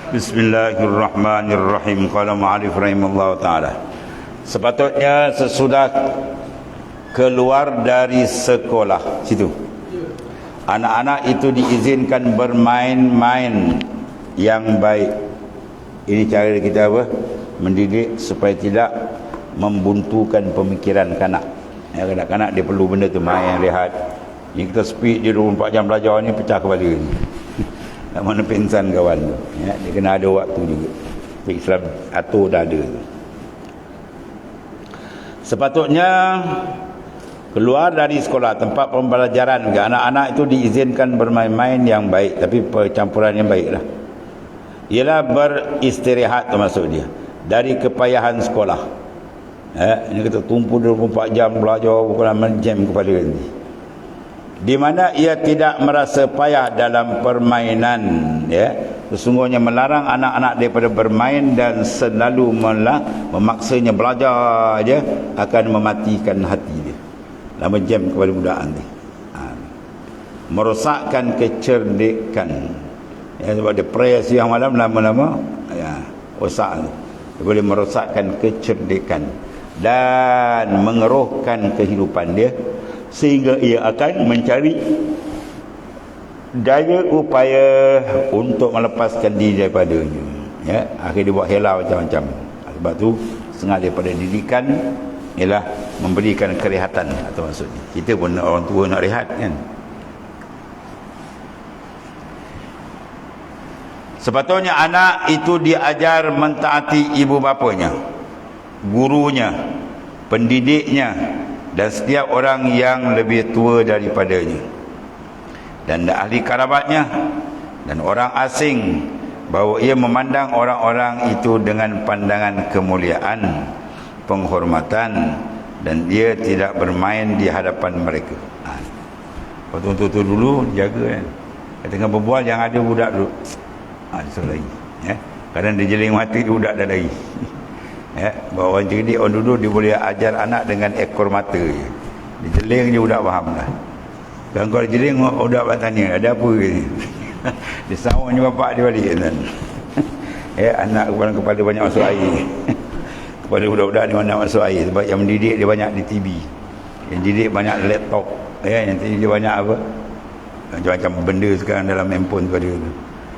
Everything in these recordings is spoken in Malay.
Bismillahirrahmanirrahim. Qala ma'alif rahimahullah ta'ala. Sepatutnya sesudah keluar dari sekolah situ, anak-anak itu diizinkan bermain-main yang baik. Ini cara kita apa? Mendidik supaya tidak membuntukan pemikiran kanak. Ya, kanak-kanak dia perlu benda tu, main, rehat. Ini kita speed dia 24 jam belajar ni pecah kepala ni. Tak mana pensan kawan tu. Ya, dia kena ada waktu juga. Islam atur dah ada. Sepatutnya keluar dari sekolah, tempat pembelajaran, anak-anak itu diizinkan bermain-main yang baik, tapi percampuran yang baiklah. Ialah beristirahat termasuk dia dari kepayahan sekolah. Ini kita tumpu 24 jam belajar, bukan jam kepala ni. Di mana ia tidak merasa payah dalam permainan, ya. Sesungguhnya melarang anak-anak daripada bermain dan selalu memaksanya belajar aja akan mematikan hati dia. Lama jam kepada budak ni. Merosakkan kecerdikan. Ya, sebab dia pray siang malam lama-lama ya, rosak tu. Dia boleh merosakkan kecerdikan dan mengeruhkan kehidupan dia, sehingga ia akan mencari daya upaya untuk melepaskan diri daripadanya. Ya, akhirnya dia buat hela macam-macam. Sebab tu setengah daripada didikan ialah memberikan kerehatan, atau maksudnya kita pun orang tua nak rehat kan. Sepatutnya anak itu diajar mentaati ibu bapanya, gurunya, pendidiknya, dan setiap orang yang lebih tua daripadanya, dan ahli kerabatnya dan orang asing, bahawa ia memandang orang-orang itu dengan pandangan kemuliaan, penghormatan, dan dia tidak bermain di hadapan mereka. Waktu tu dulu jaga kan, tengah berbual yang ada budak dulu, disuruh lari, ya. Kadang dia jeling mati, budak dah lari. Ya, bahawa orang cerdik, orang dulu dia boleh ajar anak dengan ekor mata je. Dia jeling je budak faham dah. Dan kalau jeling, budak bertanya ada apa ni. Dia sawang je bapak dia balik kan. Ya, anak kepala banyak masuk air. Kepala budak-budak ni banyak masuk air, sebab yang mendidik dia banyak di TV, yang didik banyak laptop, ya, yang dia banyak apa, macam-macam benda sekarang dalam handphone tu ada tu.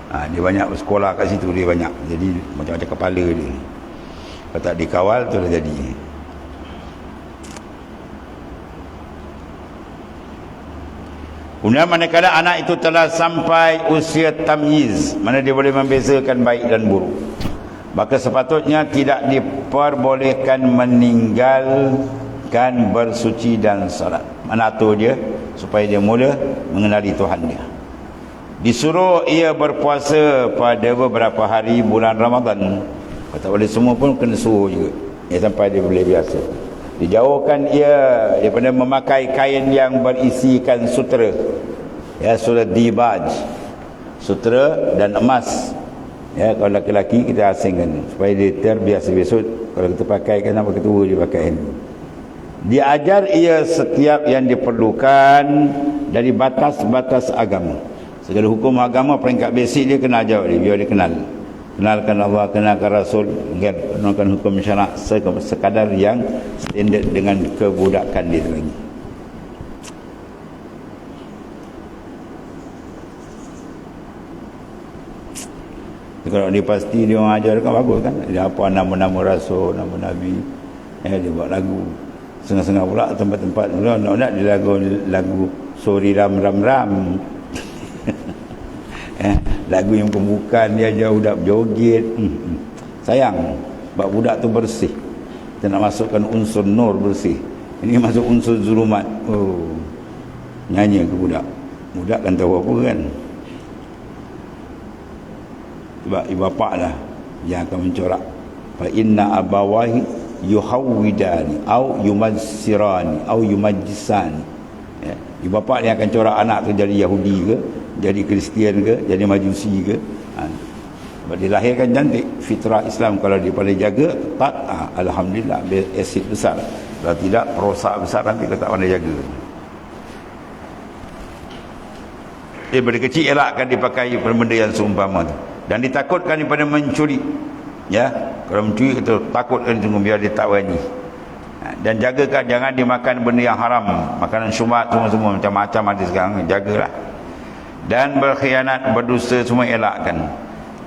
Dia banyak bersekolah kat situ, dia banyak, jadi macam-macam kepala dia. Kalau tak dikawal tu dah jadi. Kemudian manakala anak itu telah sampai usia tamyiz, mana dia boleh membezakan baik dan buruk, maka sepatutnya tidak diperbolehkan meninggalkan bersuci dan salat. Mana atur dia supaya dia mula mengenali Tuhan dia. Disuruh ia berpuasa pada beberapa hari bulan Ramadan. Kalau tak boleh semua pun kena suruh juga, ya, sampai dia boleh biasa. Dijauhkan ia daripada memakai kain yang berisikan sutera, ya, surat dibaj, sutera dan emas. Ya, kalau lelaki kita asingkan supaya dia terbiasa. Besok kalau kita pakai kan nama ketua dia pakai ini. Diajar ia setiap yang diperlukan dari batas-batas agama. Segala hukum agama peringkat basic dia kena ajar dia, biar dia kenalkan Allah, kenalkan Rasul, kenalkan hukum syarak sekadar yang standard dengan kebudakan dia lagi. Kalau dia pasti dia orang ajar kan bagus kan. Dia apa nama-nama Rasul, nama Nabi, dia buat lagu. Setengah-setengah pula tempat-tempat pula nak dia lagu Sori Ram Ram Ram. Lagu yang pembukaan dia ajar budak berjoget. Sayang, sebab budak tu bersih. Kita nak masukkan unsur nur bersih. Ini masuk unsur zulumat. Nyanyi ke budak. Budak kan tahu apa kan. Sebab ibu bapa lah yang akan mencorak. Fa inna abawahi yuhawwidani au yumassirani au yumajjisani. Ya, ibu bapa yang akan corak anak tu jadi Yahudi ke, jadi Kristian ke, jadi Majusi ke. Sebab dilahirkan cantik, fitrah Islam kalau dia boleh jaga ketat, alhamdulillah, asid besar. Kalau tidak, perosak besar nanti kita tak pandai jaga. Daripada kecil elakkan dipakai benda yang seumpama tu. dan ditakutkan daripada mencuri. Ya, kalau mencuri kita takutkan tunggu biar dia tak berani. Dan jagakan jangan dimakan benda yang haram, makanan syubhat semua macam-macam ada sekarang, jagalah. Dan berkhianat, berdusta semua elakkan.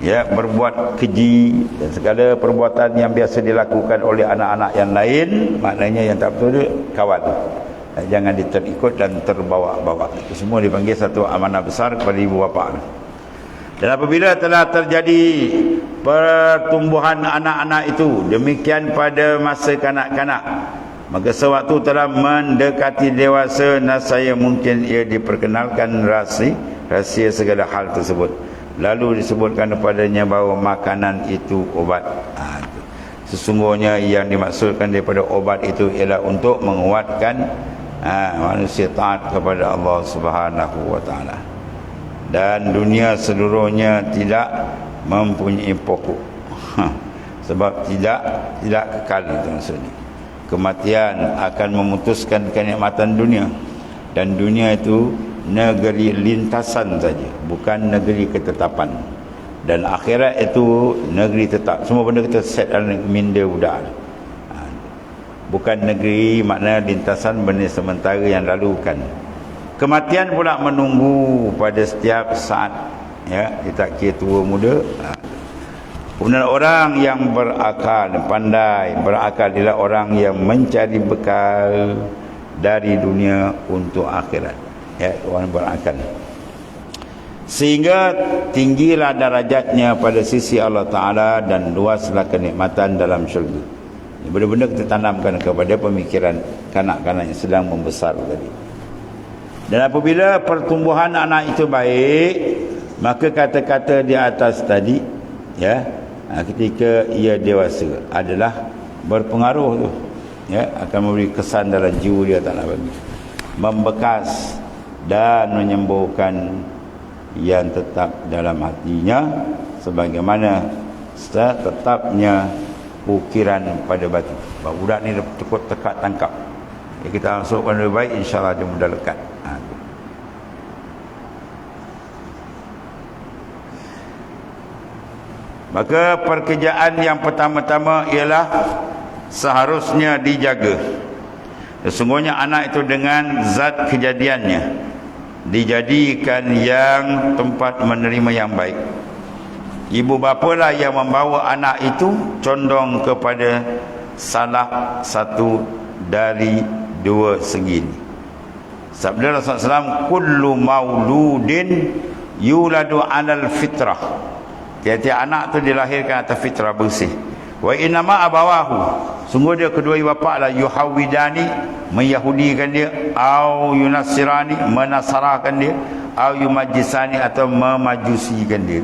Ya, berbuat keji dan segala perbuatan yang biasa dilakukan oleh anak-anak yang lain, maknanya yang tak betul kawal. Jangan terikut dan terbawa-bawa. Itu semua dipanggil satu amanah besar kepada ibu bapa. Dan apabila telah terjadi pertumbuhan anak-anak itu demikian pada masa kanak-kanak, maka sewaktu telah mendekati dewasa, nascaya mungkin ia diperkenalkan rahsia segala hal tersebut. Lalu disebutkan kepadanya bahawa makanan itu obat. Sesungguhnya yang dimaksudkan daripada obat itu ialah untuk menguatkan manusia taat kepada Allah Subhanahu wa taala. Dan dunia seluruhnya tidak mempunyai pokok. Sebab tidak kekal itu maksudnya. Kematian akan memutuskan kenikmatan dunia, dan dunia itu negeri lintasan saja, bukan negeri ketetapan. Dan akhirat itu negeri tetap. Semua benda kita set dalam minda budak. Bukan negeri makna lintasan benda sementara yang lalukan. Kematian pula menunggu pada setiap saat. Ya, dia tak kira tua muda. Kemudian orang yang berakal, pandai berakal adalah orang yang mencari bekal dari dunia untuk akhirat. Ya, orang berakal. Sehingga tinggilah darajatnya pada sisi Allah Ta'ala dan luaslah kenikmatan dalam syurga. Ini benda-benda kita tanamkan kepada pemikiran kanak-kanak yang sedang membesar tadi. Dan apabila pertumbuhan anak itu baik, maka kata-kata di atas tadi, ya, ketika ia dewasa adalah berpengaruh tu, ya, akan memberi kesan dalam jiwa dia, tak nak bagi, membekas dan menyembuhkan yang tetap dalam hatinya, sebagaimana tetapnya ukiran pada batu. Budak ni cukup tekat tangkap. Ya, kita masukkan lebih baik, insyaAllah dia mudah lekat. Maka pekerjaan yang pertama-tama ialah seharusnya dijaga. Sesungguhnya anak itu dengan zat kejadiannya dijadikan yang tempat menerima yang baik. Ibu bapalah yang membawa anak itu condong kepada salah satu dari dua segi ini. Sabda Rasulullah SAW, kullu mauludin yuladu alal fitrah. Tiap-tiap anak tu dilahirkan atas fitrah bersih. Wa innama abawahu, sungguh dia kedua ibu bapa lah, yuhawidani, meyahudikan dia, au yunasirani, menasarahkan dia, au yumajisani, atau memajusikan dia.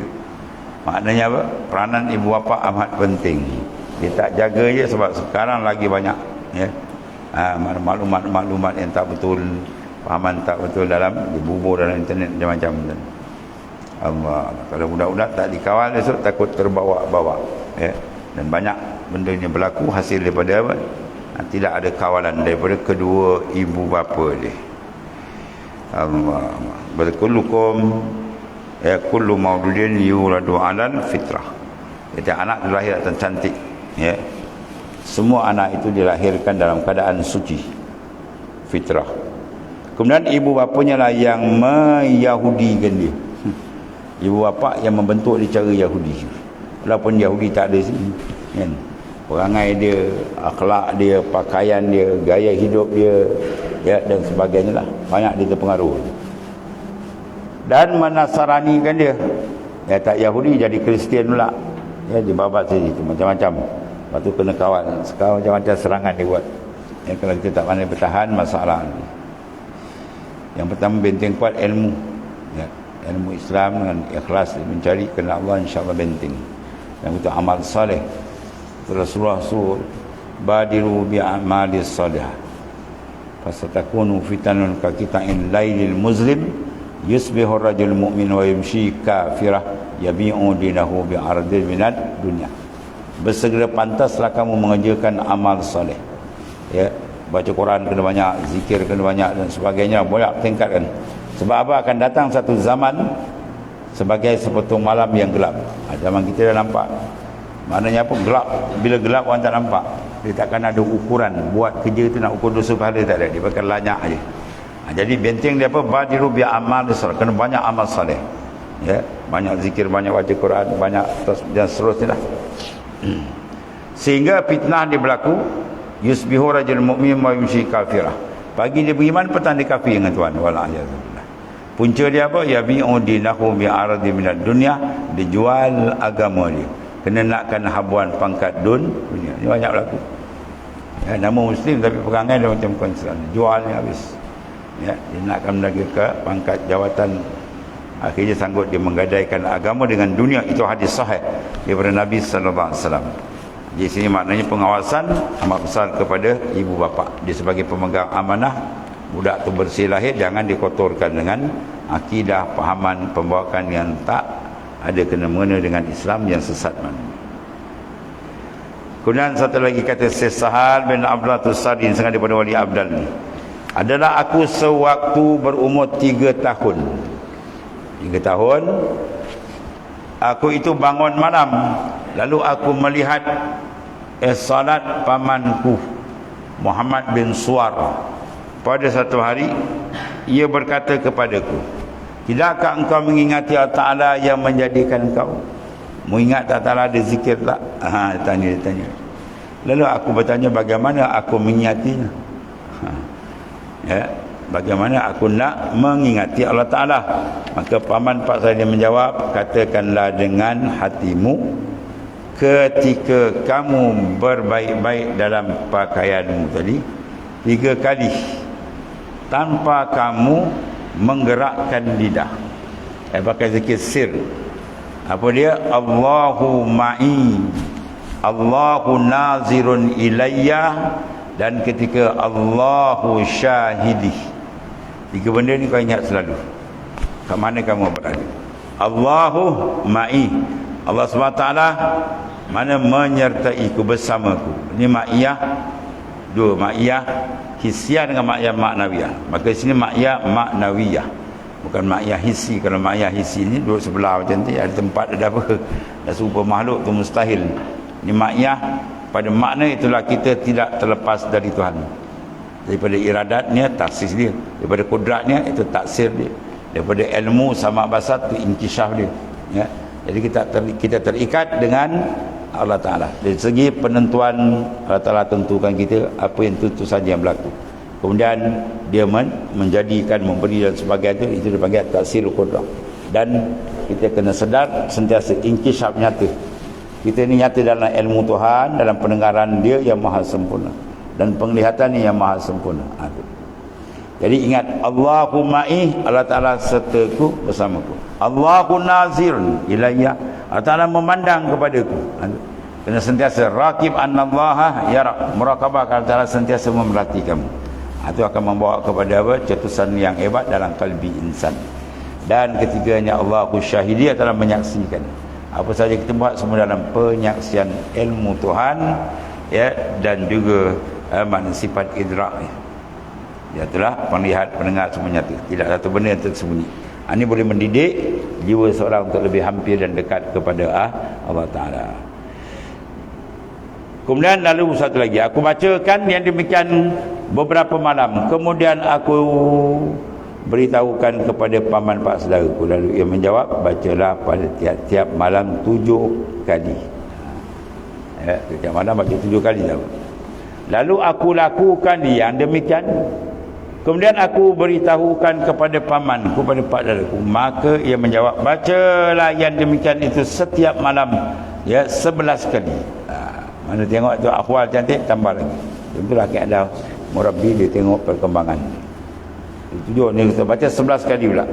Maknanya apa? Peranan ibu bapa amat penting. Dia tak jaga je sebab sekarang lagi banyak, ya, maklumat-maklumat yang tak betul, fahaman tak betul dalam dibubur dalam internet macam-macam. Allah, kalau budak-budak tak dikawal esok takut terbawa-bawa, ya. Dan banyak benda yang berlaku hasil daripada apa? Tidak ada kawalan daripada kedua ibu bapa dia. Allah, berkullukum, ya, kullu mauludin yuladu alal fitrah. Jadi anak dilahir atas cantik, ya. Semua anak itu dilahirkan dalam keadaan suci, fitrah. Kemudian ibu bapanya lah yang meyahudikan dia. Ibu bapa yang membentuk dia cara Yahudi. Walaupun Yahudi tak ada sini, kan? Perangai dia, akhlak dia, pakaian dia, gaya hidup dia, ya, dan sebagainya lah, banyak dia terpengaruh. Dan menasaranikan dia, ya, tak Yahudi jadi Kristian pula, ya, dibabat situ macam-macam. Lepas tu kena kawal. Sekarang macam-macam serangan dia buat, ya, kalau kita tak pandai bertahan, masalah. Yang pertama, benteng kuat ilmu, ya, ilmu Islam dengan ikhlas mencari kerana Allah, insyaAllah benteng. Yang itu amal saleh. Rasulullah suruh badiru bi'amali salih fasatakunu fitanun kakita'in laylil muslim yusbihu rajul mu'min wa yumshi kafirah yabi'u dinahu bi'ardil minat dunia. Bersegera pantaslah kamu mengerjakan amal saleh, ya, baca Quran kena banyak, zikir kena banyak dan sebagainya, boleh tingkatkan. Sebab apa? Akan datang satu zaman sebagai sepetung malam yang gelap. Zaman kita dah nampak. Maknanya apa? Gelap. Bila gelap orang tak nampak. Dia takkan ada ukuran. Buat kerja tu nak ukur dosa pahala tak ada. Dia pakai lanyak je. Jadi benteng dia apa? Badiru bi amal saleh. Kena banyak amal saleh. Ya, banyak zikir, banyak baca Quran, banyak dan seterusnya lah. Sehingga fitnah dia berlaku, yusbihu rajul mu'min wa yumshi kafirah. Pagi dia beriman, petang dia kafir dengan Tuhan. Wala'iyadzubillah. Punca dia apa? Yabi'u dinahu bi'aradi minad dunya. Dia jual agama dia. Kena nakkan habuan pangkat dunia. Ini banyak berlaku. Ya, nama Muslim tapi perangai dia macam konsen. Jualnya habis. Ya, dia nakkan lagi ke pangkat jawatan. Akhirnya sanggup dia menggadaikan agama dengan dunia. Itu hadis sahih daripada Nabi sallallahu alaihi wasallam. Di sini maknanya pengawasan amat besar kepada ibu bapa. Dia sebagai pemegang amanah, budak tu bersih lahir jangan dikotorkan dengan akidah, pahaman, pembawakan yang tak ada kena-mengena dengan Islam yang sesat mana. Kemudian satu lagi kata Sahal bin Abdullah Tusari sengaja daripada Wali Abdal ni. Adalah aku sewaktu berumur 3 tahun. 3 tahun aku itu bangun malam, lalu aku melihat salat pamanku Muhammad bin Suwar. Pada satu hari ia berkata kepadaku, tidakkah engkau mengingati Allah Ta'ala yang menjadikan engkau? Mengingat Allah Ta'ala ada zikir tak? Dia tanya. Lalu aku bertanya bagaimana aku mengingatinya? Ya, bagaimana aku nak mengingati Allah Ta'ala? Maka paman pak saya menjawab, katakanlah dengan hatimu ketika kamu berbaik-baik dalam pakaianmu tadi 3 kali tanpa kamu menggerakkan lidah. Pakai zikir sir. Apa dia? Allahu ma'i, Allahu nazirun ilayya, dan ketika Allahu syahidi. 3 benda ni kau ingat selalu. Kat mana kamu berada? Allahu ma'i, Allah SWT mana menyertaiku, bersamaku. Ini ma'iyah 2, ma'iyah hissiyah dengan ma'iyah maknawiyah. Maka sini ma'iyah maknawiyah, bukan ma'iyah hissi. Kalau ma'iyah hissi ni duduk sebelah macam tu, ada tempat ada apa, dah serupa makhluk tu mustahil. Ini ma'iyah pada makna itulah kita tidak terlepas dari Tuhan. Daripada iradatnya, taksis dia. Daripada kudratnya, itu taksir dia. Daripada ilmu sama basat, itu inkisyaf dia. Ya. Jadi kita terikat dengan Allah Ta'ala. Dari segi penentuan, Allah Ta'ala tentukan kita apa yang tentu saja yang berlaku. Kemudian dia menjadikan, memberi dan sebagainya, itu dipanggil taksir kudrah. Dan kita kena sedar sentiasa inkishaf nyata. Kita ni nyata dalam ilmu Tuhan, dalam pendengaran dia yang maha sempurna, dan penglihatan yang maha sempurna. Jadi ingat, Allahu ma'i, Allah Ta'ala sertaku, bersamaku. Allahu nazirun ilayya, Allah Ta'ala memandang kepadaku. Kena sentiasa raqib annallaha yara, muraqabah, Allah Ta'ala sentiasa memerhati kamu. Itu akan membawa kepada apa? Cetusan yang hebat dalam kalbi insan. Dan ketiganya Allahu syahidi, Allah Ta'ala menyaksikan. Apa saja kita buat semua dalam penyaksian ilmu Tuhan, ya, dan juga makna sifat idrak. Ya, itulah penglihat, pendengar semua nyata. Tidak satu benda yang tersembunyi. Ini boleh mendidik jiwa seorang untuk lebih hampir dan dekat kepada Allah Ta'ala. Kemudian lalu satu lagi, aku bacakan yang demikian beberapa malam. Kemudian aku beritahukan kepada paman pak saudaraku. Lalu ia menjawab, bacalah pada tiap-tiap malam 7 kali. Ya, tiap malam baca 7 kali. Lalu aku lakukan yang demikian. Kemudian aku beritahukan kepada pamanku, kepada pak saudaraku. Maka ia menjawab, bacalah yang demikian itu setiap malam, ya, 11 kali. Mana tengok tu akhwal cantik, tambah lagi. Itulah keadaan murabbi, dia tengok perkembangan. Tujuh ni kita baca 11 kali pula.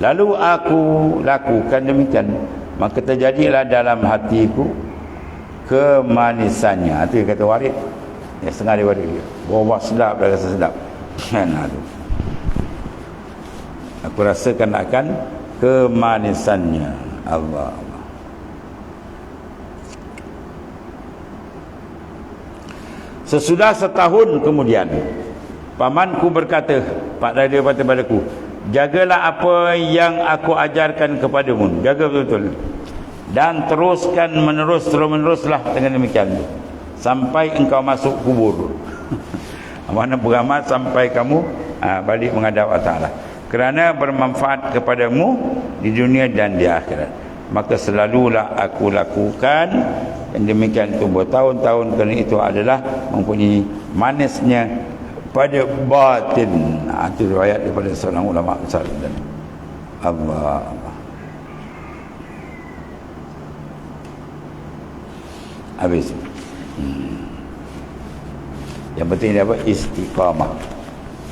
Lalu aku lakukan demikian, maka terjadilah dalam hatiku kemanisannya. Itu yang kata warid. Ya, setengah dia warid dia. Bawah sedap, dah rasa sedap. Aku rasakan akan kemanisannya. Allah. Sesudah setahun kemudian, pamanku berkata, pak dia berkata padaku, jagalah apa yang aku ajarkan kepadamu, jaga betul-betul, dan teruskan terus-meneruslah dengan demikian sampai engkau masuk kubur. Mana beramal sampai kamu balik menghadap Allah Ta'ala, kerana bermanfaat kepadamu di dunia dan di akhirat. Maka selalulah aku lakukan dan demikian itu bertahun-tahun, kerana itu adalah mempunyai manisnya pada batin. Itu riwayat daripada seorang ulama besar. Allah. Habis. Yang penting dia apa? Istiqamah.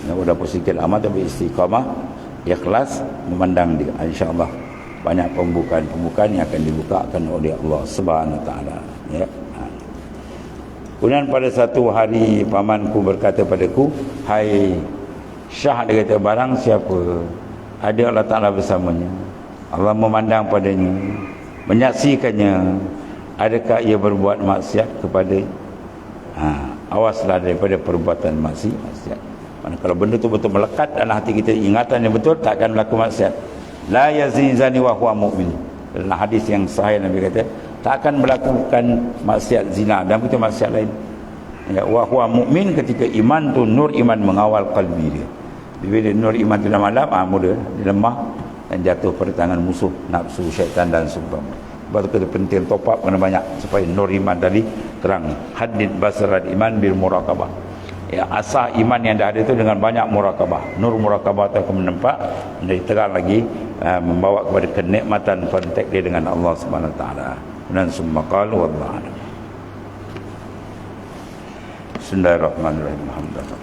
Sudah sikit amat, tapi istiqamah, ikhlas, memandang dia. InsyaAllah banyak pembukaan yang akan dibukakan oleh Allah Subhanahu Wa Taala. Ya. Kemudian pada satu hari pamanku berkata padaku, hai Syah, dia kata, barang siapa ada Allah Ta'ala bersamanya, Allah memandang padanya, menyaksikannya, adakah ia berbuat maksiat kepada awaslah daripada perbuatan maksiat. Mana kalau benda tu betul melekat dalam hati kita, ingatan yang betul, takkan berlaku maksiat. La yazni zani wa huwa mu'min. Dalam hadis yang sahih Nabi kata, takkan melakukan maksiat zina dan betul maksiat lain. Ya, wa huwa mu'min, ketika iman tu, nur iman mengawal kalbi dia. Bila nur iman tu dah malam, mudah dia lemah dan jatuh pada tangan musuh nafsu, syaitan dan seumpama. Sebab itu penting top up kena banyak supaya nur iman tadi terang. Hadid basarat iman bil muraqabah. Ya, asah iman yang dah ada itu dengan banyak muraqabah. Nur muraqabah itu akan menempat menjadi terang lagi, membawa kepada kenikmatan kontak dia dengan Allah Subhanahu Wa Taala. Dan summa qala wallahu a'lam. Bismillahirrahmanirrahim. Alhamdulillah.